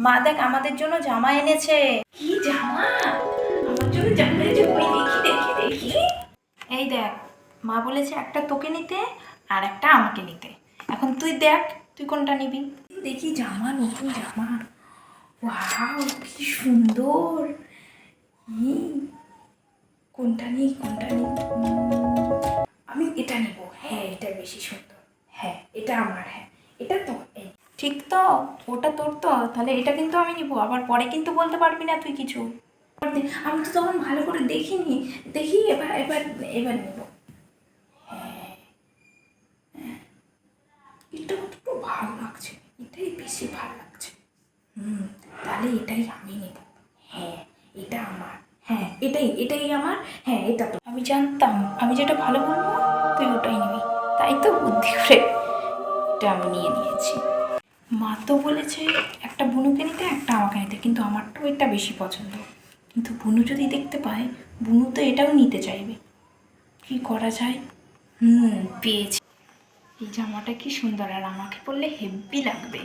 মা দেখ আমাদের জন্য জামা এনেছে। কি জামা? আমার জন্য জামা এনেছে? ওই দেখি দেখি দেখি। এই দেখ, মা বলেছে একটা তোকে নিতে আর একটা আমাকে নিতে। এখন তুই দেখ তুই কোনটা নিবি। দেখি জামা, নতুন জামা। ওয়াও কি সুন্দর। কোনটা নিই কোনটা নিই? আমি এটা নেব। হ্যাঁ এটা বেশি সুন্দর। হ্যাঁ এটা আমার। হ্যাঁ এটা তো ঠিক তো, ওটা তোর তো, তাহলে এটা কিন্তু আমি নিব। আবার পরে কিন্তু বলতে পারবি না তুই কিছু। আমি তো তখন ভালো করে দেখিনি। দেখি এবার এবার এবার নেব। হ্যাঁ এটা তো ভালো লাগছে, এটাই বেশি ভালো লাগছে। তাহলে এটাই আমি নেব। হ্যাঁ এটা আমার। হ্যাঁ এটাই এটাই আমার। হ্যাঁ এটা তো আমি জানতাম, আমি যেটা ভালো বলবো তুই ওটাই নিবি, তাই তো বুদ্ধি করে এটা আমি নিয়ে নিয়েছি। মা তো বলেছে একটা বুনুকে নিতে একটা আমাকে নিতে, কিন্তু আমারটাও এটা বেশি পছন্দ। কিন্তু বুনু যদি দেখতে পায়, বুনু তো এটাও নিতে চাইবে। কি করা যায়? পেয়েছি। এই জামাটা কি সুন্দর, আর আমাকে পরলে হেব্বি লাগবে।